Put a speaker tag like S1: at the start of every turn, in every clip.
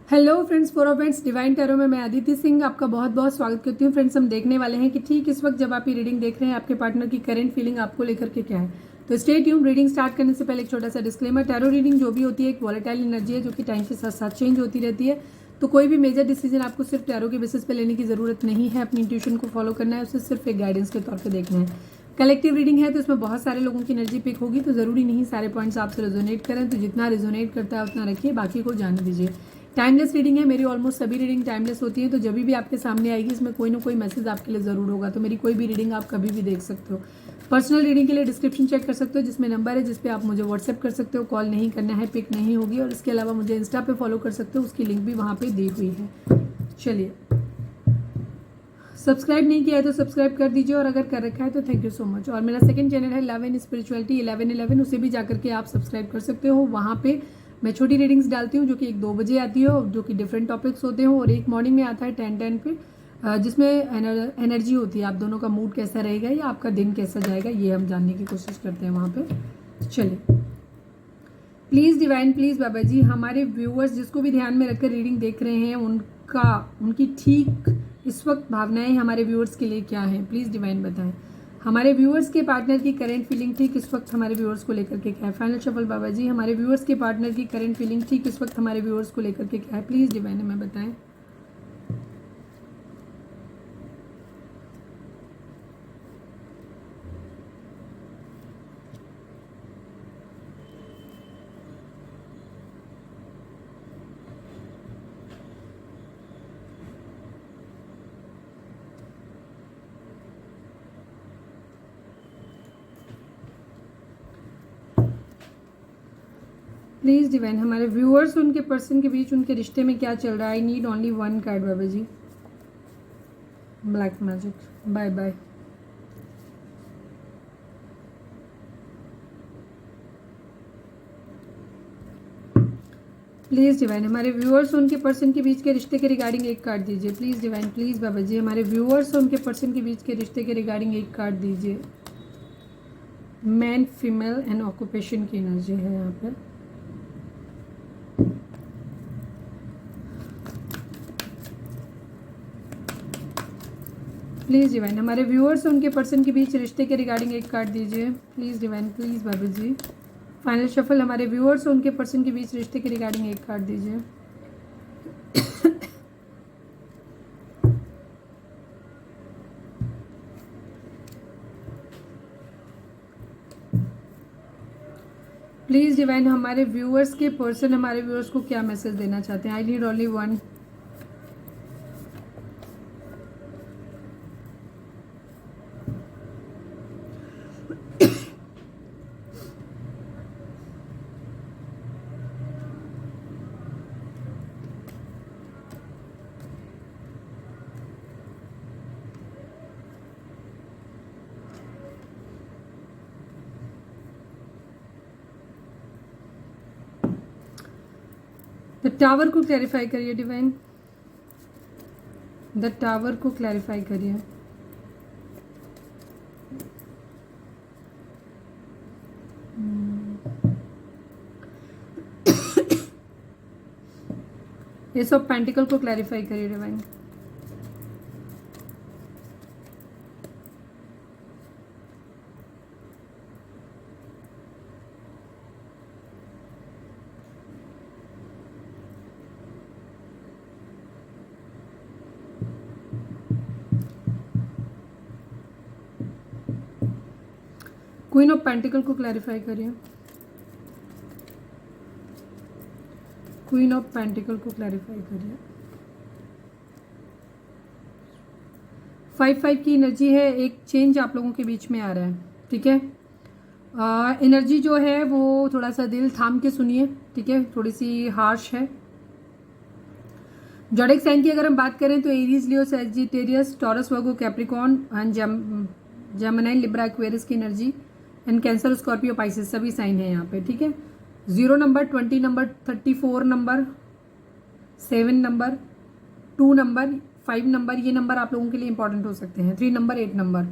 S1: Hello friends, four friends divine tarot में मैं अदिति सिंह आपका बहुत बहुत स्वागत करती हूँ। फ्रेंड्स, हम देखने वाले हैं कि ठीक इस वक्त जब आप ये रीडिंग देख रहे हैं आपके पार्टनर की करंट फीलिंग आपको लेकर के क्या है। तो स्टे ट्यून। रीडिंग स्टार्ट करने से पहले एक छोटा सा डिस्क्लेमर, टैरो रीडिंग जो भी होती है एक वॉलेटाइल एनर्जी है जो कि टाइम के साथ साथ चेंज होती रहती है। तो कोई भी मेजर डिसीजन आपको सिर्फ टैरो के बेसिस पे लेने की जरूरत नहीं है। अपनी इंट्यूशन को फॉलो करना है, उसे सिर्फ एक गाइडेंस के तौर पर देखना है। कलेक्टिव रीडिंग है तो इसमें बहुत सारे लोगों की एनर्जी पिक होगी, तो जरूरी नहीं सारे पॉइंट्स आपसे रेजोनेट करें। तो जितना रेजोनेट करता है उतना रखिए, बाकी को जाने दीजिए। टाइमलेस रीडिंग है, मेरी ऑलमोस्ट सभी रीडिंग टाइमलेस होती है। तो जब भी आपके सामने आएगी इसमें कोई ना कोई मैसेज आपके लिए ज़रूर होगा। तो मेरी कोई भी रीडिंग आप कभी भी देख सकते हो। पर्सनल रीडिंग के लिए डिस्क्रिप्शन चेक कर सकते हो, जिसमें नंबर है जिस पे आप मुझे व्हाट्सएप कर सकते हो। कॉल नहीं करना है, पिक नहीं होगी। और इसके अलावा मुझे इंस्टा पे फॉलो कर सकते हो, उसकी लिंक भी वहाँ पे दी हुई है। चलिए, सब्सक्राइब नहीं किया है तो सब्सक्राइब कर दीजिए, और अगर कर रखा है तो थैंक यू सो मच। और मेरा सेकंड चैनल है लव एंड स्पिरिचुअलिटी 1111, उसे भी जाकर के आप सब्सक्राइब कर सकते हो। वहाँ पे मैं छोटी रीडिंग्स डालती हूँ जो कि 1-2 बजे आती है, जो कि डिफरेंट टॉपिक्स होते हैं। और एक मॉर्निंग में आता है 10-10 पे, जिसमें एनर्जी होती है, आप दोनों का मूड कैसा रहेगा या आपका दिन कैसा जाएगा ये हम जानने की कोशिश करते हैं वहाँ पे। चलिए, please divine, please Baba ji, हमारे व्यूअर्स जिसको भी ध्यान में रखकर रीडिंग देख रहे हैं उनकी ठीक इस वक्त भावनाएं हमारे व्यूअर्स के लिए क्या हैं, प्लीज़ डिवाइन बताएं। हमारे व्यूअर्स के पार्टनर की करंट फीलिंग ठीक इस वक्त हमारे व्यूअर्स को लेकर के क्या है। फाइनल शफल बाबा जी, हमारे व्यूअर्स के पार्टनर की करंट फीलिंग ठीक इस वक्त हमारे व्यूअर्स को लेकर के क्या है, प्लीज़ डिवाइन हमें बताएं। प्लीज़ डिवाइन, हमारे व्यूअर्स उनके पर्सन के बीच उनके रिश्ते में क्या चल रहा है। I need only one card Baba ji. Black magic, bye bye. Please divine, हमारे व्यूअर्स उनके पर्सन के बीच के रिश्ते के रिगार्डिंग एक कार्ड दीजिए। Please divine, please Baba ji, हमारे व्यूअर्स उनके पर्सन के बीच के रिश्ते के रिगार्डिंग एक कार्ड दीजिए। मैन, फीमेल एंड ऑक्यूपेशन की एनर्जी है यहाँ पर। प्लीज़ डिवाइन, हमारे व्यूअर्स उनके पर्सन के बीच रिश्ते के रिगार्डिंग एक कार्ड दीजिए। Please divine, please Baba ji. Final shuffle, हमारे व्यूअर्स उनके पर्सन के बीच रिश्ते के रिगार्डिंग एक कार्ड दीजिए। प्लीज़ डिवाइन, हमारे व्यूअर्स के पर्सन हमारे व्यूअर्स को क्या मैसेज देना चाहते हैं। I need only one. The tower को क्लैरिफाई करिए डिवाइन, द टावर को क्लैरिफाई करिए। एस ऑफ पेंटिकल को क्लैरिफाई करिए डिवाइन। क्वीन ऑफ पेंटिकल को क्लैरिफाई करिए। क्वीन ऑफ पेंटिकल को क्लैरिफाई करिए। 5-5 की एनर्जी है, एक चेंज आप लोगों के बीच में आ रहा है, ठीक है। एनर्जी जो है वो थोड़ा सा दिल थाम के सुनिए, ठीक है, थोड़ी सी हार्श है। ज़ोडिएक साइन की अगर हम बात करें तो Aries, Leo, Sagittarius, Taurus, Virgo, Capricorn and Gemini, Libra, Aquarius की energy and Cancer, Scorpio, Pisces सभी साइन है यहाँ पे, ठीक है। 0 number, 20 number, 34 number, 7 number, 2 number, 5 number, ये नंबर आप लोगों के लिए इंपॉर्टेंट हो सकते हैं। 3 नंबर, 8 नंबर।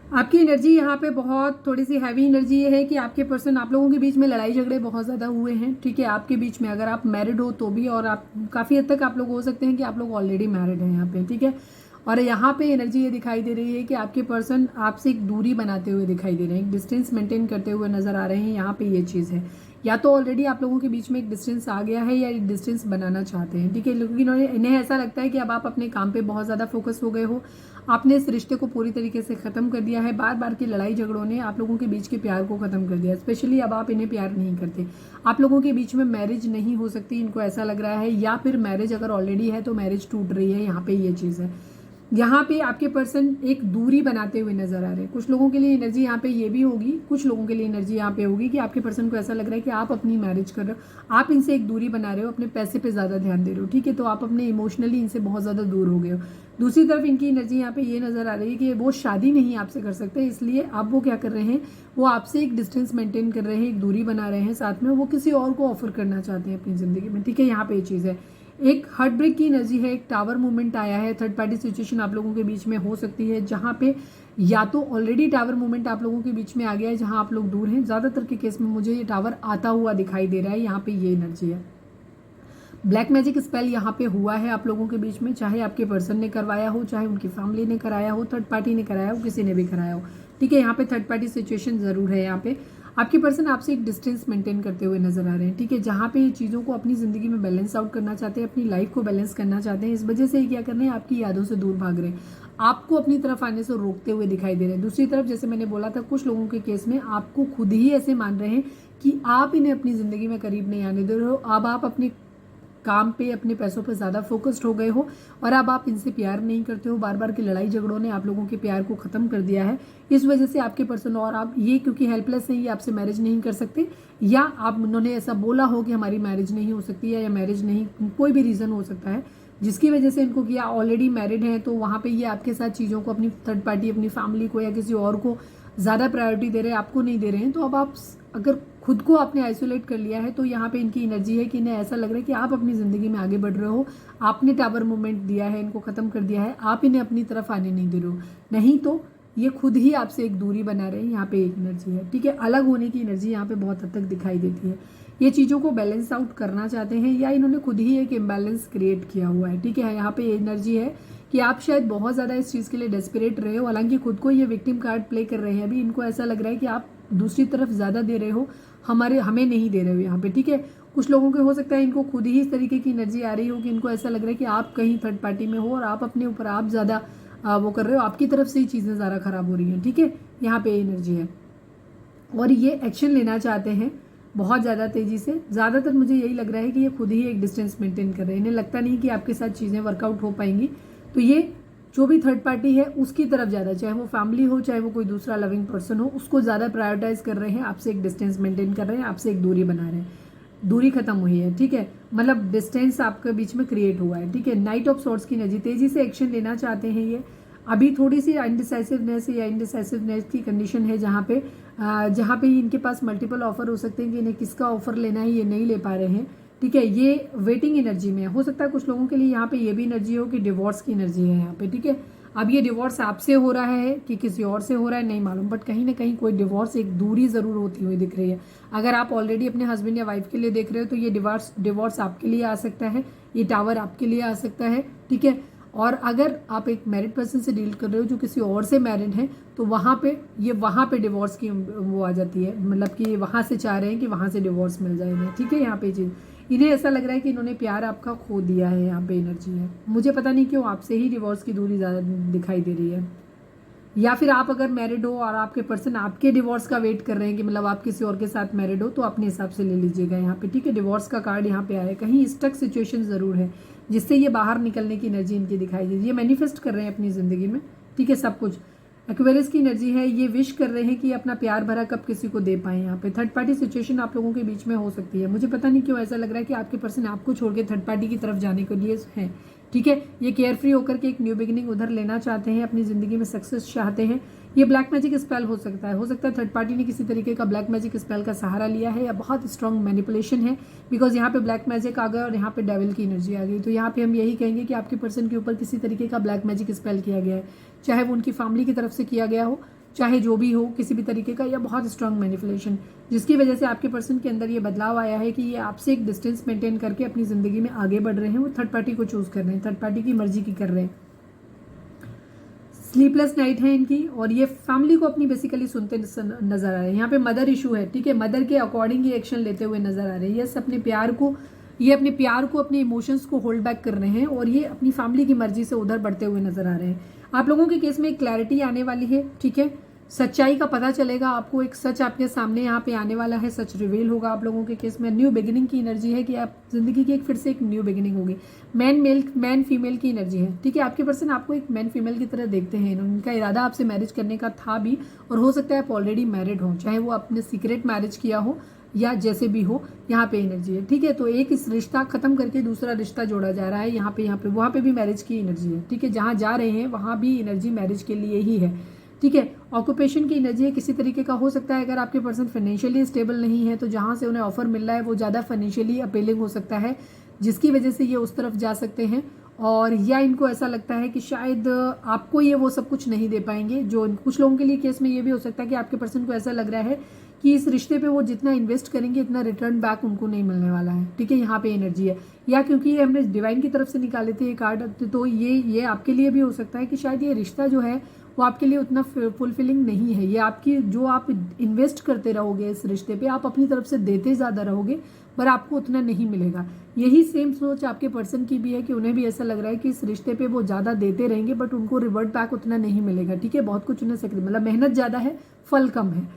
S1: आपकी एनर्जी यहाँ पे बहुत थोड़ी सी हैवी एनर्जी ये है कि आपके पर्सन, आप लोगों के बीच में लड़ाई झगड़े बहुत ज़्यादा हुए हैं, ठीक है। आपके बीच में अगर आप मैरिड हो तो भी, और आप काफ़ी हद तक आप लोग हो सकते हैं कि आप लोग ऑलरेडी मैरिड हैं यहाँ पे, ठीक है। और यहाँ पे एनर्जी ये दिखाई दे रही है कि आपके पर्सन आपसे एक दूरी बनाते हुए दिखाई दे रहे हैं, एक डिस्टेंस मेंटेन करते हुए नजर आ रहे हैं। यहाँ पे ये चीज़ है, या तो ऑलरेडी आप लोगों के बीच में एक डिस्टेंस आ गया है या एक डिस्टेंस बनाना चाहते हैं, ठीक है। लेकिन इन्हें ऐसा लगता है कि अब आप अपने काम पे बहुत ज़्यादा फोकस हो गए हो, आपने इस रिश्ते को पूरी तरीके से ख़त्म कर दिया है। बार बार की लड़ाई झगड़ों ने आप लोगों के बीच के प्यार को ख़त्म कर दिया, स्पेशली अब आप इन्हें प्यार नहीं करते। आप लोगों के बीच में मैरिज नहीं हो सकती, इनको ऐसा लग रहा है, या फिर मैरिज अगर ऑलरेडी है तो मैरिज टूट रही है। यहाँ पे ये चीज़ है, यहाँ पे आपके पर्सन एक दूरी बनाते हुए नजर आ रहे हैं। कुछ लोगों के लिए एनर्जी यहाँ पे ये भी होगी, कुछ लोगों के लिए एनर्जी यहाँ पे होगी कि आपके पर्सन को ऐसा लग रहा है कि आप अपनी मैरिज कर रहे हो, आप इनसे एक दूरी बना रहे हो, अपने पैसे पे ज्यादा ध्यान दे रहे हो, ठीक है। तो आप अपने इमोशनली इनसे बहुत ज्यादा दूर हो गए हो। दूसरी तरफ इनकी एनर्जी यहाँ पे ये नजर आ रही है कि वो शादी नहीं आपसे कर सकते, इसलिए आप वो क्या कर रहे हैं, वो आपसे एक डिस्टेंस मेंटेन कर रहे हैं, एक दूरी बना रहे हैं, साथ में वो किसी और को ऑफर करना चाहते हैं अपनी जिंदगी में, ठीक है। यहाँ पे ये चीज़ है, एक हार्ट ब्रेक की एनर्जी है, एक टावर मूवमेंट आया है, थर्ड पार्टी सिचुएशन आप लोगों के बीच में हो सकती है, जहां पे या तो ऑलरेडी टावर मूवमेंट आप लोगों के बीच में आ गया है, जहां आप लोग दूर हैं। ज्यादातर के केस में मुझे ये टावर आता हुआ दिखाई दे रहा है, यहाँ पे ये एनर्जी है। ब्लैक मैजिक स्पेल यहाँ पे हुआ है आप लोगों के बीच में, चाहे आपके पर्सन ने करवाया हो, चाहे उनकी फैमिली ने कराया हो, थर्ड पार्टी ने कराया हो, किसी ने भी कराया हो, ठीक है। यहाँ पे थर्ड पार्टी सिचुएशन जरूर है। यहाँ पे आपके पर्सन आपसे एक डिस्टेंस मेंटेन करते हुए नजर आ रहे हैं, ठीक है। जहाँ पे ये चीज़ों को अपनी जिंदगी में बैलेंस आउट करना चाहते हैं, अपनी लाइफ को बैलेंस करना चाहते हैं, इस वजह से क्या कर रहे हैं, आपकी यादों से दूर भाग रहे हैं, आपको अपनी तरफ आने से रोकते हुए दिखाई दे रहे हैं। दूसरी तरफ जैसे मैंने बोला था, कुछ लोगों के केस में आपको खुद ही ऐसे मान रहे हैं कि आप इन्हें अपनी जिंदगी में करीब नहीं आने दे रहे हो। अब आप अपने काम पे, अपने पैसों पे ज़्यादा फोकस्ड हो गए हो, और अब आप इनसे प्यार नहीं करते हो। बार बार की लड़ाई झगड़ों ने आप लोगों के प्यार को ख़त्म कर दिया है। इस वजह से आपके पर्सन और आप ये क्योंकि हेल्पलेस हैं, ये आपसे मैरिज नहीं कर सकते, या आप उन्होंने ऐसा बोला हो कि हमारी मैरिज नहीं हो सकती है, या मैरिज नहीं, कोई भी रीज़न हो सकता है जिसकी वजह से इनको किया। ऑलरेडी मैरिड हैं तो वहाँ पे ये आपके साथ चीज़ों को, अपनी थर्ड पार्टी, अपनी फैमिली को या किसी और को ज़्यादा प्रायोरिटी दे रहे हैं, आपको नहीं दे रहे हैं। तो अब आप अगर खुद को आपने आइसोलेट कर लिया है, तो यहाँ पे इनकी एनर्जी है कि इन्हें ऐसा लग रहा है कि आप अपनी ज़िंदगी में आगे बढ़ रहे हो, आपने टावर मूवमेंट दिया है, इनको ख़त्म कर दिया है, आप इन्हें अपनी तरफ आने नहीं दे रहे हो, नहीं तो ये खुद ही आपसे एक दूरी बना रहे हैं। यहाँ पे एक एनर्जी है, ठीक है। अलग होने की एनर्जी यहाँ पे बहुत हद तक दिखाई देती है। ये चीज़ों को बैलेंस आउट करना चाहते हैं, या इन्होंने खुद ही एक इम्बैलेंस क्रिएट किया हुआ है, ठीक है। यहाँ पे एनर्जी है कि आप शायद बहुत ज़्यादा इस चीज़ के लिए डेस्परेट रहे हो, हालांकि खुद को ये विक्टिम कार्ड प्ले कर रहे हैं। अभी इनको ऐसा लग रहा है कि आप दूसरी तरफ ज़्यादा दे रहे हो, हमें नहीं दे रहे हो यहाँ पे, ठीक है। कुछ लोगों को हो सकता है इनको खुद ही इस तरीके की एनर्जी आ रही हो कि इनको ऐसा लग रहा है कि आप कहीं थर्ड पार्टी में हो, और आप अपने ऊपर आप ज़्यादा वो कर रहे हो, आपकी तरफ से ही चीज़ें ज़्यादा खराब हो रही हैं, ठीक है। यहाँ पे एनर्जी है, और ये एक्शन लेना चाहते हैं बहुत ज़्यादा तेज़ी से। ज़्यादातर मुझे यही लग रहा है कि ये खुद ही एक डिस्टेंस मेंटेन कर रहे हैं, इन्हें लगता नहीं कि आपके साथ चीज़ें वर्कआउट हो पाएंगी। तो ये जो भी थर्ड पार्टी है उसकी तरफ ज़्यादा, चाहे वो फैमिली हो, चाहे वो कोई दूसरा लविंग पर्सन हो, उसको ज़्यादा प्रायोरिटाइज कर रहे हैं, आपसे एक डिस्टेंस मेंटेन कर रहे हैं, आपसे एक दूरी बना रहे हैं। दूरी खत्म हुई है, ठीक है, मतलब डिस्टेंस आपके बीच में क्रिएट हुआ है, ठीक है। नाइट ऑफ सॉर्ड्स की एनर्जी, तेजी से एक्शन लेना चाहते हैं ये। अभी थोड़ी सी इनडिसाइसिवनेस या इंडिसाइसिवनेस की कंडीशन है, जहाँ पे इनके पास मल्टीपल ऑफर हो सकते हैं कि इन्हें किसका ऑफर लेना है ये नहीं ले पा रहे हैं, ठीक है। ये वेटिंग एनर्जी में हो सकता है कुछ लोगों के लिए यहाँ पे ये भी एनर्जी हो कि डिवोर्स की एनर्जी है यहाँ पे, ठीक है। अब ये डिवोर्स आपसे हो रहा है कि किसी और से हो रहा है नहीं मालूम, बट कहीं ना कहीं कोई डिवोर्स, एक दूरी जरूर होती हुई दिख रही है। अगर आप ऑलरेडी अपने हस्बैंड या वाइफ के लिए देख रहे हो तो ये डिवोर्स आपके लिए आ सकता है, ये टावर आपके लिए आ सकता है, ठीक है। और अगर आप एक मैरिड पर्सन से डील कर रहे हो जो किसी और से मैरिड है, तो वहाँ पे डिवोर्स की वो आ जाती है, मतलब कि वहाँ से चाह रहे हैं कि वहाँ से डिवोर्स मिल जाए इन्हें, ठीक है। यहाँ पे चीज़, इन्हें ऐसा लग रहा है कि इन्होंने प्यार आपका खो दिया है, यहाँ पे एनर्जी है। मुझे पता नहीं क्यों आपसे ही डिवोर्स की दूरी ज़्यादा दिखाई दे रही है, या फिर आप अगर मैरिड हो और आपके पर्सन आपके डिवोर्स का वेट कर रहे हैं कि मतलब आप किसी और के साथ मैरिड हो, तो अपने हिसाब से ले लीजिएगा यहाँ पे, ठीक है। डिवोर्स का कार्ड यहाँ पे आया है, कहीं स्टक सिचुएशन जरूर है जिससे ये बाहर निकलने की एनर्जी इनकी दिखाई दे रही है। ये मैनिफेस्ट कर रहे हैं अपनी जिंदगी में, ठीक है, सब कुछ। एक्वेरियस की एनर्जी है, ये विश कर रहे हैं कि अपना प्यार भरा कब किसी को दे पाए। यहाँ पे थर्ड पार्टी सिचुएशन आप लोगों के बीच में हो सकती है। मुझे पता नहीं क्यों ऐसा लग रहा है कि आपके पर्सन आपको छोड़ के थर्ड पार्टी की तरफ जाने के लिए है, ठीक है। ये केयर फ्री होकर के एक न्यू बिगिनिंग उधर लेना चाहते हैं, अपनी जिंदगी में सक्सेस चाहते हैं। ये ब्लैक मैजिक स्पेल हो सकता है थर्ड पार्टी ने किसी तरीके का ब्लैक मैजिक स्पेल का सहारा लिया है, या बहुत स्ट्रॉन्ग मैनिपुलेशन है, बिकॉज यहाँ पे ब्लैक मैजिक आ गया और यहाँ पे डेविल की एनर्जी आ गई। तो यहाँ पे हम यही कहेंगे कि आपके पर्सन के ऊपर किसी तरीके का ब्लैक मैजिक स्पेल किया गया है, चाहे वो उनकी फैमिली की तरफ से किया गया हो, चाहे जो भी हो किसी भी तरीके का, या बहुत स्ट्रांग मैनिपुलेशन, जिसकी वजह से आपके पर्सन के अंदर ये बदलाव आया है कि ये आपसे एक डिस्टेंस मेंटेन करके अपनी ज़िंदगी में आगे बढ़ रहे हैं। वो थर्ड पार्टी को चूज़ कर रहे हैं, थर्ड पार्टी की मर्जी की कर रहे हैं। स्लीपलेस नाइट है इनकी, और ये फैमिली को अपनी बेसिकली सुनते नजर आ रहे हैं। यहाँ पे मदर इशू है, ठीक है, मदर के अकॉर्डिंग ये एक्शन लेते हुए नजर आ रहे हैं। ये अपने प्यार को अपने इमोशंस को होल्ड बैक कर रहे हैं, और ये अपनी फैमिली की मर्जी से उधर बढ़ते हुए नजर आ रहे हैं। आप लोगों के केस में एक क्लैरिटी आने वाली है, ठीक है, सच्चाई का पता चलेगा आपको, एक सच आपके सामने यहाँ पे आने वाला है, सच रिवील होगा आप लोगों के केस में। न्यू बिगिनिंग की एनर्जी है कि आप जिंदगी की फिर से एक न्यू बिगिनिंग होगी। मैन फीमेल की एनर्जी है, ठीक है। आपके पर्सन आपको एक मैन फीमेल की तरह देखते हैं, उनका इरादा आपसे मैरिज करने का था भी, और हो सकता है आप ऑलरेडी मैरिड हो, चाहे वो आपने सीक्रेट मैरिज किया हो या जैसे भी हो, यहाँ पे एनर्जी है, ठीक है। तो एक इस रिश्ता खत्म करके दूसरा रिश्ता जोड़ा जा रहा है यहाँ पे वहाँ पे भी मैरिज की एनर्जी है, ठीक है। जहाँ जा रहे हैं वहाँ भी एनर्जी मैरिज के लिए ही है, ठीक है। ऑक्यूपेशन की एनर्जी है, किसी तरीके का हो सकता है। अगर आपके पर्सन फाइनेंशियली स्टेबल नहीं है तो जहाँ से उन्हें ऑफर मिल रहा है वो ज़्यादा फाइनेंशियली अपीलिंग हो सकता है, जिसकी वजह से ये उस तरफ जा सकते हैं। और या इनको ऐसा लगता है कि शायद आपको ये वो सब कुछ नहीं दे पाएंगे, जो कुछ लोगों के लिए केस में ये भी हो सकता है कि आपके पर्सन को ऐसा लग रहा है कि इस रिश्ते पे वो जितना इन्वेस्ट करेंगे इतना रिटर्न बैक उनको नहीं मिलने वाला है, ठीक है। यहाँ पे एनर्जी है, या क्योंकि ये हमने डिवाइन की तरफ से निकाले थे ये कार्ड, तो ये आपके लिए भी हो सकता है कि शायद ये रिश्ता जो है वो आपके लिए उतना फुलफिलिंग नहीं है। ये आपकी जो आप इन्वेस्ट करते रहोगे इस रिश्ते पे, आप अपनी तरफ से देते ज़्यादा रहोगे पर आपको उतना नहीं मिलेगा। यही सेम सोच आपके पर्सन की भी है कि उन्हें भी ऐसा लग रहा है कि इस रिश्ते पे वो ज़्यादा देते रहेंगे बट उनको रिवर्ट बैक उतना नहीं मिलेगा, ठीक है। बहुत कुछ उन्हें मतलब मेहनत ज़्यादा है, फल कम है।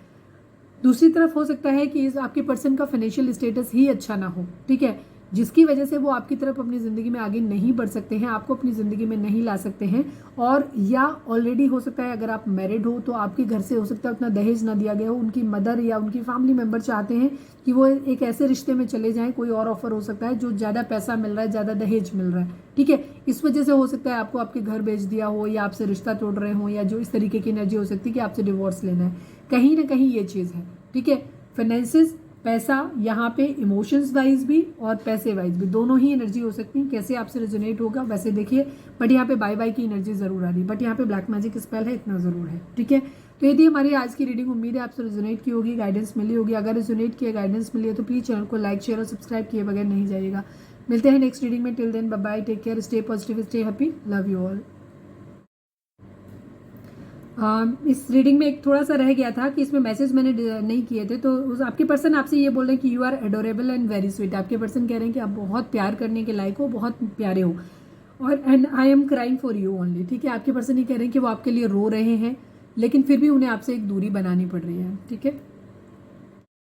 S1: दूसरी तरफ हो सकता है कि इस आपके पर्सन का फाइनेंशियल स्टेटस ही अच्छा ना हो, ठीक है, जिसकी वजह से वो आपकी तरफ अपनी ज़िंदगी में आगे नहीं बढ़ सकते हैं, आपको अपनी ज़िंदगी में नहीं ला सकते हैं। और या ऑलरेडी हो सकता है अगर आप मैरिड हो तो आपके घर से हो सकता है उतना दहेज ना दिया गया हो, उनकी मदर या उनकी फैमिली मेम्बर चाहते हैं कि वो एक ऐसे रिश्ते में चले जाएं, कोई और ऑफर हो सकता है जो ज़्यादा पैसा मिल रहा है, ज़्यादा दहेज मिल रहा है, ठीक है। इस वजह से हो सकता है आपको आपके घर भेज दिया हो, या आपसे रिश्ता तोड़ रहे हो, या जो इस तरीके की एनर्जी हो सकती है कि आपसे डिवोर्स लेना है, कहीं ना कहीं ये चीज़ है, ठीक है। फाइनेंसिस, पैसा, यहाँ पे इमोशंस वाइज भी और पैसे वाइज भी दोनों ही एनर्जी हो सकती है। कैसे आपसे रेजोनेट होगा वैसे देखिए, बट यहाँ पे बाय की एनर्जी जरूर आ रही है, बट यहाँ पे ब्लैक मैजिक स्पेल है, इतना जरूर है, ठीक है। तो यदि हमारी आज की रीडिंग, उम्मीद है आपसे रेजोनेट की होगी, गाइडेंस मिली होगी। अगर रेजोनेट किया, गाइडेंस मिली है तो प्लीज चैनल को लाइक, शेयर और सब्सक्राइब किए बगैर नहीं जाइएगा। मिलते हैं नेक्स्ट रीडिंग में, till then bye bye, take care, stay positive, stay happy, love you all. इस रीडिंग में एक थोड़ा सा रह गया था कि इसमें मैसेज मैंने नहीं किए थे, तो आपके पर्सन आपसे ये बोल रहे हैं कि you are adorable and very sweet. आपके पर्सन कह रहे हैं कि आप बहुत प्यार करने के लायक हो, बहुत प्यारे हो, और and I am crying for you only, ठीक है। आपके पर्सन ये कह रहे हैं कि वो आपके लिए रो रहे हैं लेकिन फिर भी उन्हें आपसे एक दूरी बनानी पड़ रही है, ठीक है।